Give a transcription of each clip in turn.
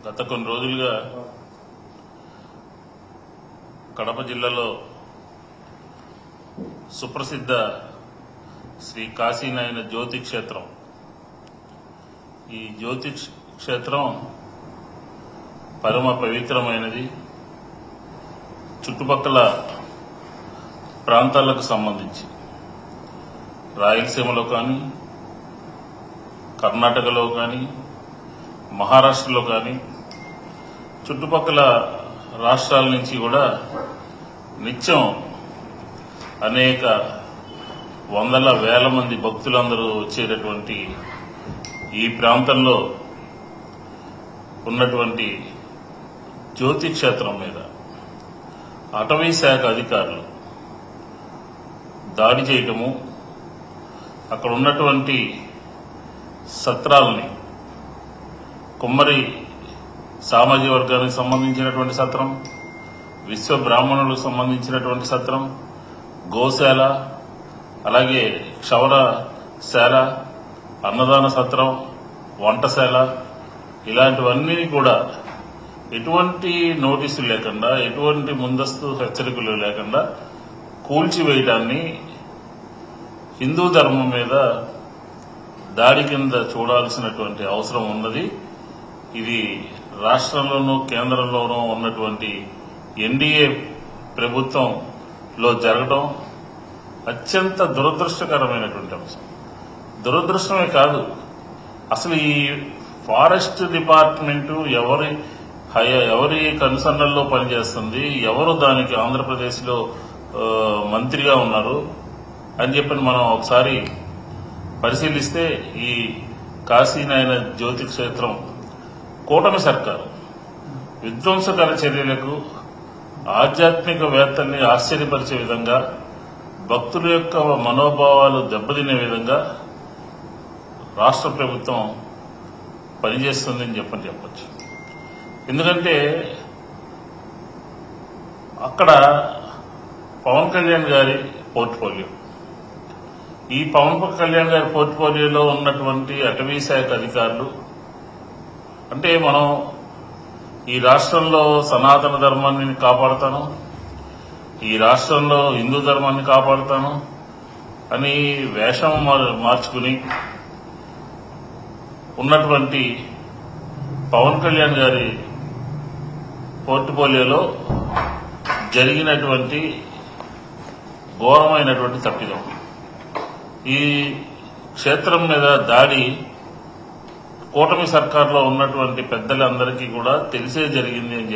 గత కొన్ని రోజులుగా కడప జిల్లాలో సుప్రసిద్ధ శ్రీ కాశీనాయన జ్యోతి క్షేత్రం, ఈ జ్యోతి క్షేత్రం పరమ పవిత్రమైనది. చుట్టుపక్కల ప్రాంతాలకు సంబంధించి రాయలసీమలో కానీ, కర్ణాటకలో కానీ, మహారాష్ట్రలో కానీ, చుట్టుపక్కల రాష్ట్రాల నుంచి కూడా నిత్యం అనేక వందల వేల మంది భక్తులందరూ వచ్చేటటువంటి ఈ ప్రాంతంలో ఉన్నటువంటి జ్యోతి క్షేత్రం మీద అటవీ శాఖ అధికారులు దాడి చేయటము, అక్కడ ఉన్నటువంటి సత్రాలని, కుమ్మరి సామాజిక వర్గానికి సంబంధించినటువంటి సత్రం, విశ్వ బ్రాహ్మణులకు సంబంధించినటువంటి సత్రం, గోశాల, అలాగే క్షౌరశాల, అన్నదాన సత్రం, వంటశాల, ఇలాంటివన్నీ కూడా ఎటువంటి నోటీసులు లేకుండా, ఎటువంటి ముందస్తు హెచ్చరికలు లేకుండా కూల్చివేయడాన్ని హిందూ ధర్మం మీద దాడి కింద చూడాల్సినటువంటి అవసరం ఉన్నది. ఇది రాష్ట్రంలోనూ కేంద్రంలోనూ ఉన్నటువంటి ఎన్డీఏ ప్రభుత్వంలో జరగడం అత్యంత దురదృష్టకరమైనటువంటి అంశం. దురదృష్టమే కాదు, అసలు ఈ ఫారెస్ట్ డిపార్ట్మెంటు ఎవరి కన్సర్నల్లో పనిచేస్తుంది, ఎవరు దానికి ఆంధ్రప్రదేశ్లో మంత్రిగా ఉన్నారు అని చెప్పి మనం ఒకసారి పరిశీలిస్తే, ఈ కాశీనాయన జ్యోతి క్షేత్రం కూటమి సర్కారు విధ్వంసకర చర్యలకు, ఆధ్యాత్మికవేత్తల్ని ఆశ్చర్యపరిచే విధంగా, భక్తుల యొక్క మనోభావాలు దెబ్బతినే విధంగా రాష్ట్ర ప్రభుత్వం పనిచేస్తుందని చెప్పచ్చు. ఎందుకంటే అక్కడ పవన్ కళ్యాణ్ గారి పోర్ట్ఫోలియో, ఈ పవన్ కళ్యాణ్ గారి పోర్ట్ఫోలియోలో ఉన్నటువంటి అటవీ శాఖ అధికారులు అంటే, మనం ఈ రాష్ట్రంలో సనాతన ధర్మాన్ని కాపాడుతాను, ఈ రాష్ట్రంలో హిందూ ధర్మాన్ని కాపాడుతాను అని వేషం మార్చుకుని ఉన్నటువంటి పవన్ కళ్యాణ్ గారి పోర్ట్ఫోలియోలో జరిగినటువంటి ఘోరమైనటువంటి తప్పిదం. ఈ క్షేత్రం మీద దాడి కూటమి సర్కార్లో ఉన్నటువంటి పెద్దలందరికీ కూడా తెలిసే జరిగింది అని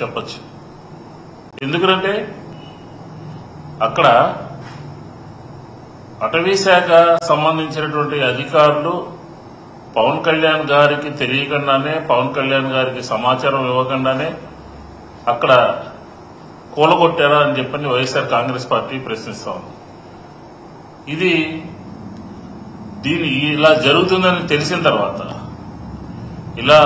చెప్పచ్చు. ఎందుకంటే అక్కడ అటవీ శాఖ సంబంధించినటువంటి అధికారులు పవన్ కళ్యాణ్ గారికి తెలియకుండానే, పవన్ కళ్యాణ్ గారికి సమాచారం ఇవ్వకుండానే అక్కడ కూలగొట్టారా అని చెప్పని వైఎస్ఆర్ కాంగ్రెస్ పార్టీ ప్రశ్నిస్తా ఉంది. దీని ఇలా జరుగుతుందని తెలిసిన తర్వాత, ఇలా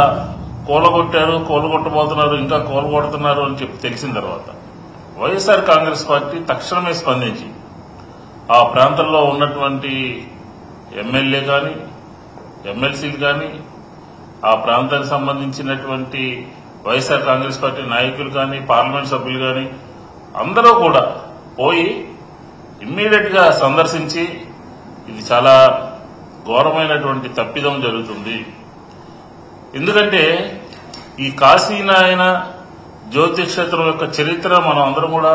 కూలగొట్టబోతున్నారు, ఇంకా కూలగొడుతున్నారు అని చెప్పి తెలిసిన తర్వాత వైఎస్ఆర్ కాంగ్రెస్ పార్టీ తక్షణమే స్పందించి ఆ ప్రాంతంలో ఉన్నటువంటి ఎమ్మెల్యే కానీ, ఎమ్మెల్సీలు కానీ, ఆ ప్రాంతానికి సంబంధించినటువంటి వైఎస్ఆర్ కాంగ్రెస్ పార్టీ నాయకులు కానీ, పార్లమెంట్ సభ్యులు కానీ అందరూ కూడా పోయి ఇమ్మీడియట్ గా సందర్శించి, ఇది చాలా ఘోరమైనటువంటి తప్పిదం జరుగుతుంది. ఎందుకంటే ఈ కాశీనాయన జ్యోతి క్షేత్రం యొక్క చరిత్ర మనం అందరం కూడా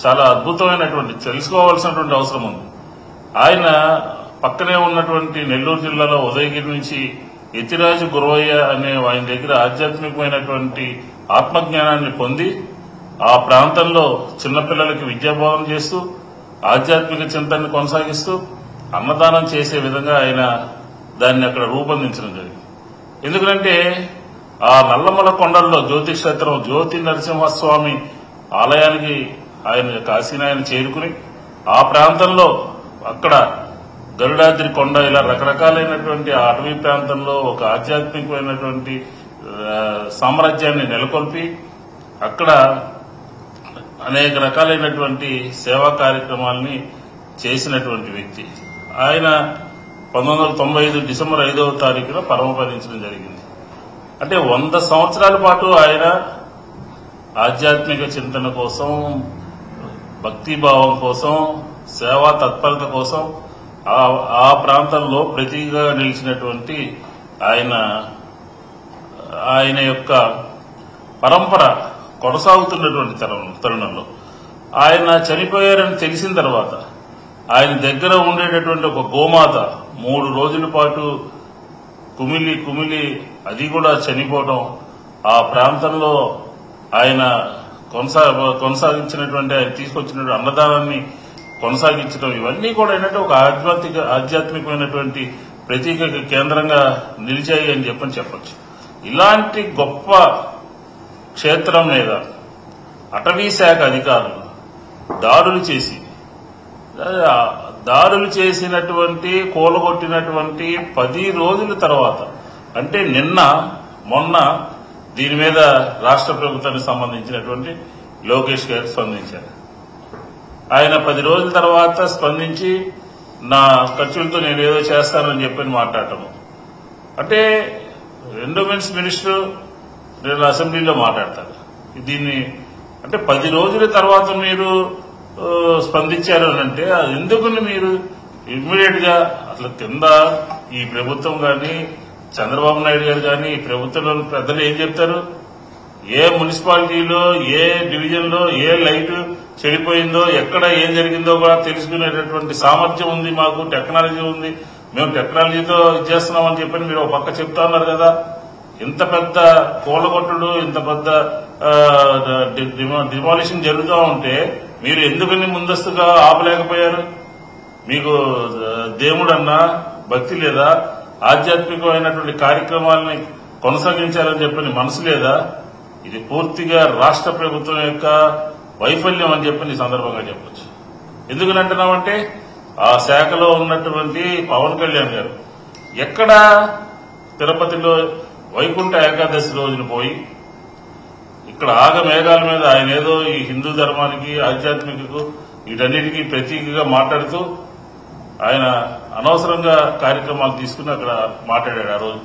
చాలా అద్భుతమైనటువంటి తెలుసుకోవాల్సినటువంటి అవసరం ఉంది. ఆయన పక్కనే ఉన్నటువంటి నెల్లూరు జిల్లాలో ఉదయగిరి నుంచి యతిరాజు గురవయ్య అనే ఆయన దగ్గర ఆధ్యాత్మికమైనటువంటి ఆత్మజ్ఞానాన్ని పొంది ఆ ప్రాంతంలో చిన్నపిల్లలకి విద్యాబోధన చేస్తూ, ఆధ్యాత్మిక చింతనని కొనసాగిస్తూ, అన్నదానం చేసే విధంగా ఆయన దాన్ని అక్కడ రూపొందించడం జరిగింది. ఎందుకంటే ఆ నల్లమల కొండల్లో జ్యోతి క్షేత్రం, జ్యోతి నరసింహస్వామి ఆలయానికి ఆయన కాశీనాయన చేరుకుని ఆ ప్రాంతంలో అక్కడ గరుడాద్రి కొండ, ఇలా రకరకాలైనటువంటి అటవీ ప్రాంతంలో ఒక ఆధ్యాత్మికమైనటువంటి సామ్రాజ్యాన్ని నెలకొల్పి అక్కడ అనేక రకాలైనటువంటి సేవా కార్యక్రమాలని చేసినటువంటి వ్యక్తి. ఆయన 1995 డిసెంబర్ 5వ తారీఖున పరమపదించడం జరిగింది. అంటే 100 సంవత్సరాల పాటు ఆయన ఆధ్యాత్మిక చింతన కోసం, భక్తిభావం కోసం, సేవా తత్పరత కోసం ఆ ప్రాంతంలో ప్రతీకగా నిలిచినటువంటి ఆయన యొక్క పరంపర కొనసాగుతున్నటువంటి తరుణంలో ఆయన చనిపోయారని తెలిసిన తర్వాత ఆయన దగ్గర ఉండేటటువంటి ఒక గోమాత 3 రోజుల పాటు కుమిలి అది కూడా చనిపోవడం, ఆ ప్రాంతంలో ఆయన కొనసాగించినటువంటి ఆయన తీసుకొచ్చినటువంటి అన్నదానాన్ని కొనసాగించడం, ఇవన్నీ కూడా ఏంటంటే ఒక ఆధ్యాత్మికమైనటువంటి ప్రతీక కేంద్రంగా నిలిచాయి అని చెప్పొచ్చు. ఇలాంటి గొప్ప క్షేత్రం మీద అటవీ శాఖ అధికారులు దాడులు చేసినటువంటి కూలగొట్టినటువంటి 10 రోజుల తర్వాత, అంటే మొన్న దీని మీద రాష్ట్ర ప్రభుత్వానికి సంబంధించినటువంటి లోకేష్ గారు స్పందించారు. ఆయన 10 రోజుల తర్వాత స్పందించి నా ఖర్చులతో నేను ఏదో చేస్తానని చెప్పని మాట్లాడటము, అంటే ఎండోమెంట్స్ మినిస్టర్ నేను అసెంబ్లీలో మాట్లాడతారు. దీన్ని అంటే 10 రోజుల తర్వాత మీరు స్పందించారు అని అంటే ఎందుకని మీరు ఇమ్మీడియట్ గా అసలు కింద ఈ ప్రభుత్వం కానీ చంద్రబాబు నాయుడు గారు కానీ ఈ ప్రభుత్వంలోని పెద్దలు ఏం చెప్తారు? ఏ మున్సిపాలిటీలో, ఏ డివిజన్ లో ఏ లైట్ చెడిపోయిందో, ఎక్కడ ఏం జరిగిందో కూడా తెలుసుకునేటటువంటి సామర్థ్యం ఉంది, మాకు టెక్నాలజీ ఉంది, మేము టెక్నాలజీతో చేస్తున్నామని చెప్పని మీరు ఒక పక్క చెప్తా ఉన్నారు కదా. ఇంత పెద్ద కూలగొట్టుడు, ఇంత పెద్ద డిమాలిషన్ జరుగుతూ ఉంటే మీరు ఎందుకని ముందస్తుగా ఆపలేకపోయారు? మీకు దేవుడన్నా భక్తి లేదా? ఆధ్యాత్మికమైనటువంటి కార్యక్రమాలని కొనసాగించాలని చెప్పని మనసు లేదా? ఇది పూర్తిగా రాష్ట్ర ప్రభుత్వం యొక్క వైఫల్యం అని చెప్పని ఈ సందర్భంగా చెప్పొచ్చు. ఎందుకనంటున్నామంటే ఆ శాఖలో ఉన్నటువంటి పవన్ కళ్యాణ్ గారు ఎక్కడ తిరుపతిలో వైకుంఠ ఏకాదశి రోజున పోయి ఇక్కడ ఆగమేఘాల మీద ఆయన ఏదో ఈ హిందూ ధర్మానికి, ఆధ్యాత్మికకు, వీటన్నిటికీ ప్రతీకగా మాట్లాడుతూ ఆయన అనవసరంగా కార్యక్రమాలు తీసుకుని అక్కడ మాట్లాడాడు. ఆ రోజు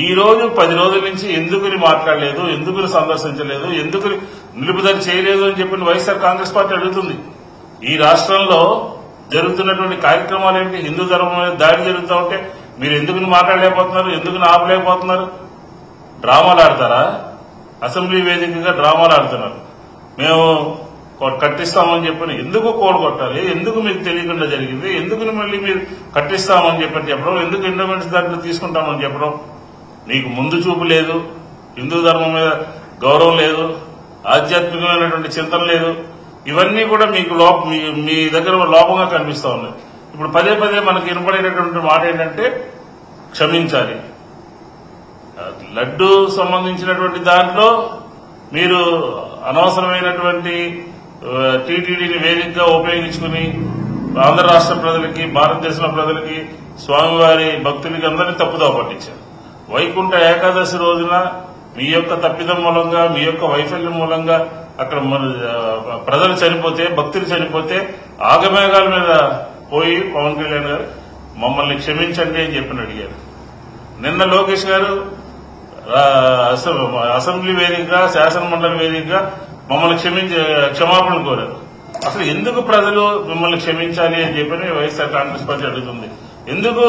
ఈ రోజు 10 రోజుల నుంచి ఎందుకుని మాట్లాడలేదు, ఎందుకుని సందర్శించలేదు, ఎందుకుని నిలుపుదల చేయలేదు అని చెప్పి వైఎస్ఆర్ కాంగ్రెస్ పార్టీ అడుగుతుంది. ఈ రాష్ట్రంలో జరుగుతున్నటువంటి కార్యక్రమాలు ఏంటి? హిందూ ధర్మం మీద దాడి జరుగుతూ ఉంటే మీరు ఎందుకుని మాట్లాడలేకపోతున్నారు, ఎందుకుని ఆపలేకపోతున్నారు? డ్రామాలు ఆడతారా? అసెంబ్లీ వేదికగా డ్రామాలు ఆడుతున్నారు. మేము కట్టిస్తామని చెప్పని ఎందుకు కూడగొట్టాలి? ఎందుకు మీకు తెలియకుండా జరిగింది? ఎందుకు మళ్ళీ మీరు కట్టిస్తామని చెప్పడం, ఎందుకు ఎండోమెంట్స్ దాంట్లో తీసుకుంటామని చెప్పడం? మీకు ముందు చూపు లేదు, హిందూ ధర్మం మీద గౌరవం లేదు, ఆధ్యాత్మికమైనటువంటి చింతన లేదు. ఇవన్నీ కూడా మీకు మీ దగ్గర లోపంగా కనిపిస్తా ఉన్నాయి. ఇప్పుడు పదే మనకి వినపడేటటువంటి మాట ఏంటంటే క్షమించాలి. లడ్డు సంబంధించినటువంటి దాంట్లో మీరు అనవసరమైనటువంటి టీటీడీని వేదికగా ఉపయోగించుకుని ఆంధ్ర రాష్ట్ర ప్రజలకి, భారతదేశంలో ప్రజలకి, స్వామివారి భక్తులకి అందరినీ తప్పుదోవ పట్టించారు. వైకుంఠ ఏకాదశి రోజున మీ యొక్క తప్పిదం మూలంగా, మీ యొక్క వైఫల్యం మూలంగా అక్కడ ప్రజలు చనిపోతే, భక్తులు చనిపోతే ఆగమేఘాల మీద పోయి పవన్ కళ్యాణ్ గారు మమ్మల్ని క్షమించండి అని చెప్పని అడిగారు. నిన్న లోకేష్ గారు అసెంబ్లీ వేదికగా, శాసనమండలి వేదికగా మమ్మల్ని క్షమాపణలు కోరారు. అసలు ఎందుకు ప్రజలు మిమ్మల్ని క్షమించాలి అని చెప్పని వైఎస్ఆర్ కాంగ్రెస్ పార్టీ అడుగుతుంది. ఎందుకు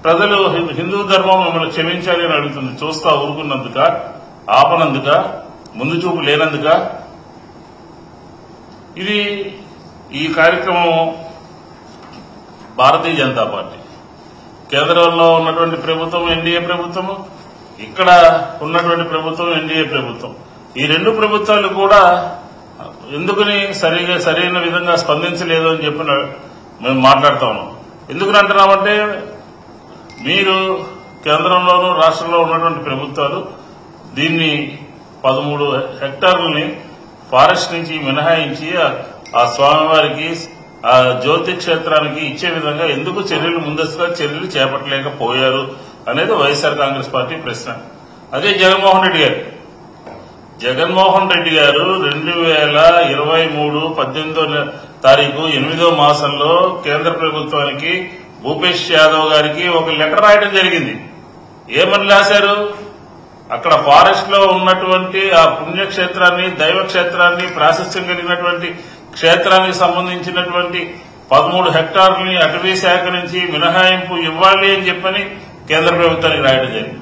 ప్రజలు హిందూ ధర్మం మిమ్మల్ని క్షమించాలి అని అడుగుతుంది? చూస్తా ఊరుకున్నందుక, ఆపనందుక, ముందు చూపు లేనందుక? ఇది ఈ కార్యక్రమం భారతీయ జనతా పార్టీ, కేంద్రంలో ఉన్నటువంటి ప్రభుత్వం ఎన్డీఏ ప్రభుత్వము, ఇక్కడ ఉన్నటువంటి ప్రభుత్వం ఎన్డీఏ ప్రభుత్వం, ఈ 2 ప్రభుత్వాలు కూడా ఎందుకని సరైన విధంగా స్పందించలేదు అని చెప్పి మేము మాట్లాడుతా ఉన్నాం. ఎందుకని అంటున్నామంటే మీరు కేంద్రంలోనూ రాష్ట్రంలో ఉన్నటువంటి ప్రభుత్వాలు దీన్ని 13 హెక్టార్లని ఫారెస్ట్ నుంచి మినహాయించి ఆ స్వామివారికి, ఆ జ్యోతి క్షేత్రానికి ఇచ్చే విధంగా ఎందుకు ముందస్తుగా చర్యలు చేపట్టలేకపోయారు అనేది వైఎస్ఆర్ కాంగ్రెస్ పార్టీ ప్రశ్న. అదే జగన్మోహన్ రెడ్డి గారు 2023 18వ తారీఖు 8వ మాసంలో కేంద్ర ప్రభుత్వానికి భూపేష్ యాదవ్ గారికి ఒక లెటర్ రాయడం జరిగింది. ఏమని రాశారు? అక్కడ ఫారెస్ట్ లో ఉన్నటువంటి ఆ పుణ్యక్షేత్రాన్ని, దైవ క్షేత్రాన్ని, ప్రాశస్త్యం కలిగినటువంటి క్షేత్రానికి సంబంధించినటువంటి 13 హెక్టార్లని అటవీ శాఖ నుంచి మినహాయింపు ఇవ్వాలి అని చెప్పని కేంద్ర ప్రభుత్వానికి రాయడం జరిగింది.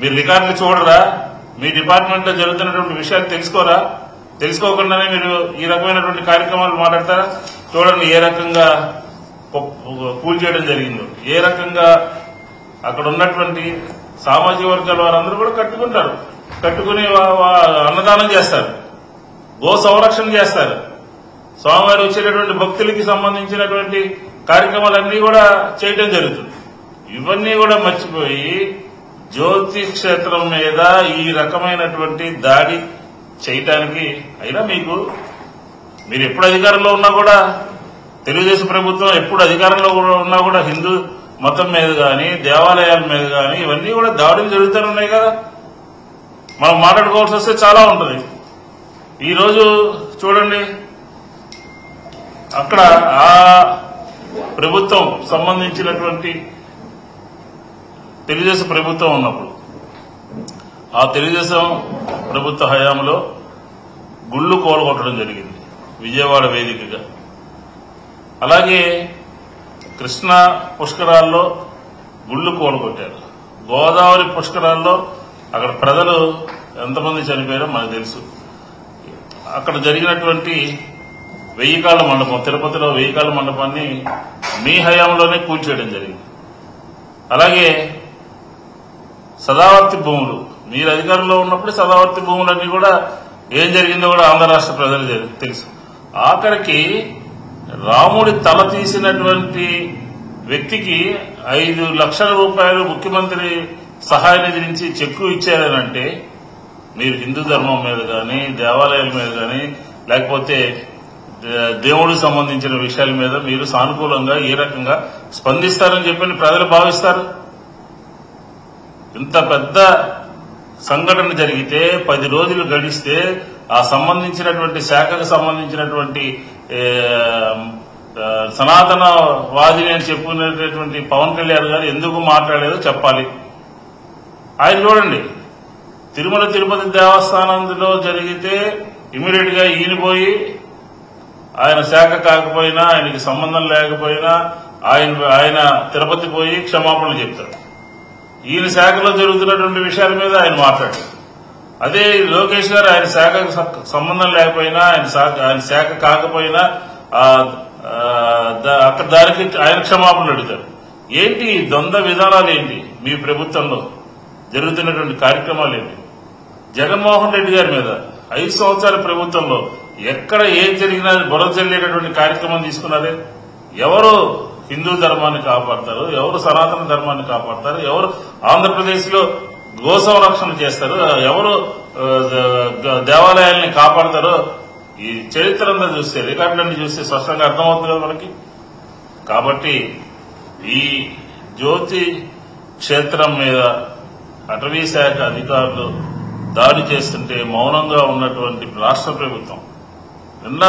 మీరు రికార్డులు చూడరా? మీ డిపార్ట్మెంట్ లో జరుగుతున్నటువంటి విషయాలు తెలుసుకోరా? తెలుసుకోకుండానే మీరు ఈ రకమైనటువంటి కార్యక్రమాలు మాట్లాడతారా? చూడండి ఏ రకంగా కూల్చేయడం జరిగిందో, ఏ రకంగా అక్కడ ఉన్నటువంటి సామాజిక వర్గాల వారందరూ కూడా కట్టుకుంటారు, కట్టుకుని అన్నదానం చేస్తారు, గో సంరక్షణ చేస్తారు, స్వామివారి వచ్చేటటువంటి భక్తులకి సంబంధించినటువంటి కార్యక్రమాలన్నీ కూడా చేయడం జరుగుతుంది. ఇవన్నీ కూడా మర్చిపోయి జ్యోతి క్షేత్రం మీద ఈ రకమైనటువంటి దాడి చేయటానికి అయినా మీరు ఎప్పుడు అధికారంలో ఉన్నా కూడా, తెలుగుదేశం ప్రభుత్వం ఎప్పుడు అధికారంలో ఉన్నా కూడా హిందూ మతం మీద కానీ, దేవాలయాల మీద కానీ ఇవన్నీ కూడా దాడులు జరుగుతూనే ఉన్నాయి కదా. మనం మాట్లాడుకోవాల్సి వస్తే చాలా ఉంటుంది. ఈరోజు చూడండి, అక్కడ ఆ ప్రభుత్వం సంబంధించినటువంటి తెలుగుదేశం ప్రభుత్వం ఉన్నప్పుడు, ఆ తెలుగుదేశం ప్రభుత్వ హయాంలో గుళ్ళు కూలగొట్టడం జరిగింది విజయవాడ వేదికగా. అలాగే కృష్ణా పుష్కరాల్లో గుళ్ళు కూలగొట్టారు. గోదావరి పుష్కరాల్లో అక్కడ ప్రజలు ఎంతమంది చనిపోయారో మనకు తెలుసు. అక్కడ జరిగినటువంటి 1000 కాళ్ల మండపం, తిరుపతిలో 1000 కాళ్ల మండపాన్ని మీ హయాంలోనే కూల్చేయడం జరిగింది. అలాగే సదావర్తి భూములు, మీరు అధికారంలో ఉన్నప్పుడు సదావర్తి భూములన్నీ కూడా ఏం జరిగిందో కూడా ఆంధ్ర రాష్ట్ర ప్రజలు తెలుసు. ఆఖరికి రాముడి తల తీసినటువంటి వ్యక్తికి 5 లక్షల రూపాయలు ముఖ్యమంత్రి సహాయ నిధి నుంచి చెక్కు ఇచ్చారనంటే, మీరు హిందూ ధర్మం మీద కానీ, దేవాలయాల మీద కానీ, లేకపోతే దేవుడికి సంబంధించిన విషయాల మీద మీరు సానుకూలంగా ఏ రకంగా స్పందిస్తారని చెప్పని ప్రజలు భావిస్తారు? ఇంత పెద్ద సంఘటన జరిగితే 10 రోజులు గడిస్తే ఆ సంబంధించినటువంటి శాఖకు సంబంధించినటువంటి సనాతనవాదిని అని చెప్పుకునేటటువంటి పవన్ కళ్యాణ్ గారు ఎందుకు మాట్లాడేదో చెప్పాలి. ఆయన చూడండి, తిరుమల తిరుపతి దేవస్థానంలో జరిగితే ఇమీడియట్ గా ఈయన పోయి, ఆయన శాఖ కాకపోయినా, ఆయనకి సంబంధం లేకపోయినా ఆయన తిరుపతి పోయి క్షమాపణలు చెప్తారు. ఈయన శాఖలో జరుగుతున్నటువంటి విషయాల మీద ఆయన మాట్లాడారు. అదే లోకేష్ గారు ఆయన శాఖకు సంబంధం లేకపోయినా, ఆయన శాఖ కాకపోయినా అక్కడ దానికి ఆయన క్షమాపణలు అడుగుతారు. ఏంటి ద్వంద్వ విధానాలు? ఏంటి మీ ప్రభుత్వంలో జరుగుతున్నటువంటి కార్యక్రమాలు ఏంటి? జగన్మోహన్ రెడ్డి గారి మీద 5 సంవత్సరాల ప్రభుత్వంలో ఎక్కడ ఏం జరిగినా బురద జల్లేటటువంటి కార్యక్రమం తీసుకున్నారే? ఎవరు హిందూ ధర్మాన్ని కాపాడతారు? ఎవరు సనాతన ధర్మాన్ని కాపాడతారు? ఎవరు ఆంధ్రప్రదేశ్ లో గో సంరక్షణ చేస్తారు? ఎవరు దేవాలయాల్ని కాపాడతారో ఈ చరిత్ర అంతా చూస్తే, రికార్డులన్నీ చూస్తే స్పష్టంగా అర్థమవుతుంది కదా మనకి. కాబట్టి ఈ జ్యోతి క్షేత్రం మీద అటవీ శాఖ అధికారులు దాడి చేస్తుంటే మౌనంగా ఉన్నటువంటి రాష్ట్ర ప్రభుత్వం నిన్న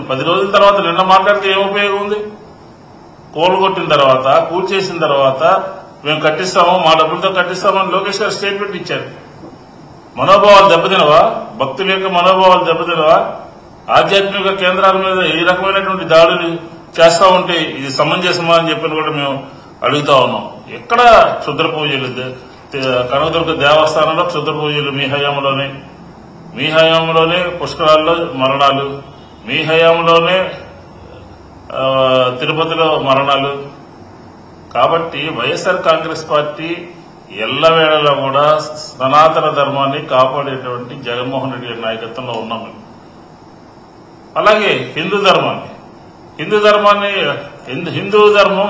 10 రోజుల తర్వాత నిన్న మాట్లాడితే ఏం ఉపయోగం ఉంది? కూలగొట్టిన తర్వాత, కూల్చేసిన తర్వాత మేము కట్టిస్తాము, మా డబ్బులతో కట్టిస్తామని లోకేష్ గారు స్టేట్మెంట్ ఇచ్చారు. మనోభావాలు దెబ్బతినవా? భక్తుల యొక్క మనోభావాలు దెబ్బతినవా? ఆధ్యాత్మిక కేంద్రాల మీద ఈ రకమైనటువంటి దాడులు చేస్తా ఉంటే ఇది సమంజసమా అని చెప్పని కూడా మేము అడుగుతా ఉన్నాం. ఎక్కడ క్షుద్ర పూజలు? కనకదుర్గ దేవస్థానంలో క్షుద్ర పూజలు మీ హయాంలోనే పుష్కరాల్లో మరణాలు, మీ హయాంలోనే తిరుపతిలో మరణాలు. కాబట్టి వైఎస్ఆర్ కాంగ్రెస్ పార్టీ ఎల్లవేళలా కూడా సనాతన ధర్మాన్ని కాపాడేటువంటి జగన్మోహన్ రెడ్డి గారి నాయకత్వంలో ఉన్నాం. అలాగే హిందూ ధర్మం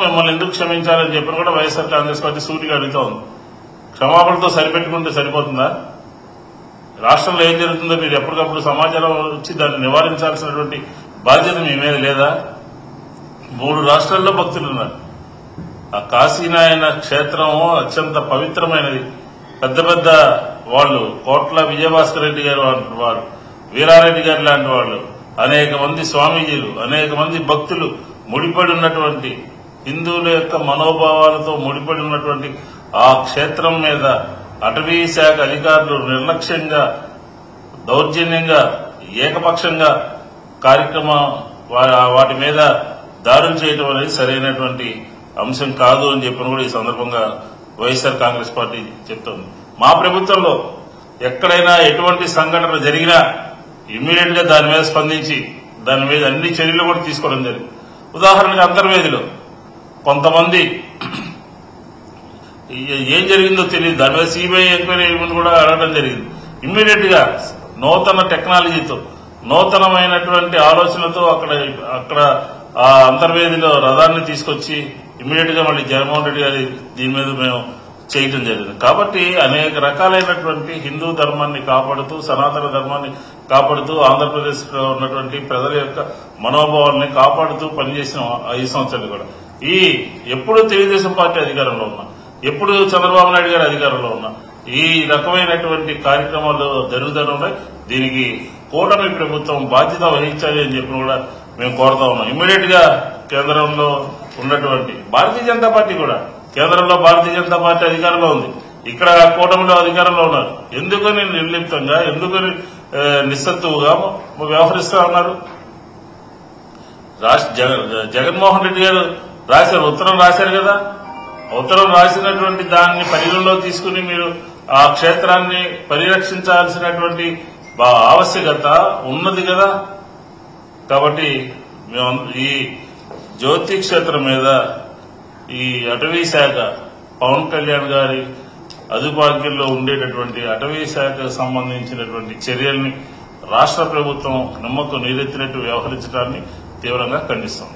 మిమ్మల్ని ఎందుకు క్షమించాలని చెప్పి కూడా వైఎస్ఆర్ కాంగ్రెస్ పార్టీ సూటిగా అడుగుతా ఉంది. క్షమాపణతో సరిపెట్టుకుంటే సరిపోతుందా? రాష్ట్రంలో ఏం జరుగుతుందో మీరు ఎప్పటికప్పుడు సమాచారం వచ్చి దాన్ని నివారించాల్సినటువంటి బాధ్యత మీ మీద లేదా? 3 రాష్ట్రాల్లో భక్తులు ఉన్నారు. ఆ కాశీనాయన క్షేత్రం అత్యంత పవిత్రమైనది. పెద్ద పెద్ద వాళ్ళు, కోట్ల విజయభాస్కర్ రెడ్డి గారు లాంటి వారు, వీరారెడ్డి గారు లాంటి వాళ్ళు, అనేక మంది స్వామీజీలు, అనేక మంది భక్తులు ముడిపడి ఉన్నటువంటి, హిందువుల యొక్క మనోభావాలతో ముడిపడి ఉన్నటువంటి ఆ క్షేత్రం మీద అటవీ శాఖ అధికారులు నిర్లక్ష్యంగా, దౌర్జన్యంగా, ఏకపక్షంగా వాటి మీద దాడులు చేయడం అనేది సరైనటువంటి అంశం కాదు అని చెప్పిన కూడా ఈ సందర్భంగా వైఎస్ఆర్ కాంగ్రెస్ పార్టీ చెప్తోంది. మా ప్రభుత్వంలో ఎక్కడైనా ఎటువంటి సంఘటన జరిగినా ఇమ్మీడియట్ గా దాని మీద స్పందించి దాని మీద అన్ని చర్యలు కూడా తీసుకోవడం జరిగింది. ఉదాహరణకు అంతర్వేదిలో కొంతమంది ఏం జరిగిందో తెలియదు, దాని మీద సిబిఐ ఎంక్వైరీ చేయమని కూడా అడగడం జరిగింది. ఇమ్మీడియట్ గా నూతన టెక్నాలజీతో, నూతనమైనటువంటి ఆలోచనతో అక్కడ ఆ అంతర్వేదిలో రథాన్ని తీసుకొచ్చి ఇమ్మీడియట్ గా మళ్ళీ జగన్మోహన్ రెడ్డి గారి దీని మీద మేము చేయటం జరిగింది. కాబట్టి అనేక రకాలైనటువంటి హిందూ ధర్మాన్ని కాపాడుతూ, సనాతన ధర్మాన్ని కాపాడుతూ, ఆంధ్రప్రదేశ్ లో ఉన్నటువంటి ప్రజల యొక్క మనోభావాల్ని కాపాడుతూ పనిచేసిన 5 సంవత్సరాలు కూడా ఎప్పుడు తెలుగుదేశం పార్టీ అధికారంలో ఉన్నా, ఎప్పుడు చంద్రబాబు నాయుడు గారి అధికారంలో ఉన్నా ఈ రకమైనటువంటి కార్యక్రమాలు జరుగుతూనే ఉన్నాయి. దీనికి కూటమి ప్రభుత్వం బాధ్యత వహించాలి అని చెప్పి కూడా మేము కోరుతా ఉన్నాం. ఇమ్మీడియట్ గా కేంద్రంలో ఉన్నటువంటి భారతీయ జనతా పార్టీ కూడా, కేంద్రంలో భారతీయ జనతా పార్టీ అధికారంలో ఉంది, ఇక్కడ కూటమిలో అధికారంలో ఉన్నారు. ఎందుకని నిర్లిప్తంగా, ఎందుకని నిస్సత్తువుగా వ్యవహరిస్తా ఉన్నారు? జగన్మోహన్ రెడ్డి గారు ఉత్తరం రాశారు కదా, ఉత్తరం రాసినటువంటి దాన్ని పరిగణలో తీసుకుని మీరు ఆ క్షేత్రాన్ని పరిరక్షించాల్సినటువంటి ఆవశ్యకత ఉన్నది కదా. కాబట్టి మేము ఈ జ్యోతి క్షేత్రం మీద ఈ అటవీ శాఖ పవన్ కళ్యాణ్ గారి అదుపాజ్ఞల్లో ఉండేటటువంటి అటవీ శాఖకు సంబంధించినటువంటి చర్యల్ని రాష్ట్ర ప్రభుత్వం నిమ్మకు నీరెత్తినట్టు వ్యవహరించడాన్ని తీవ్రంగా ఖండిస్తాం.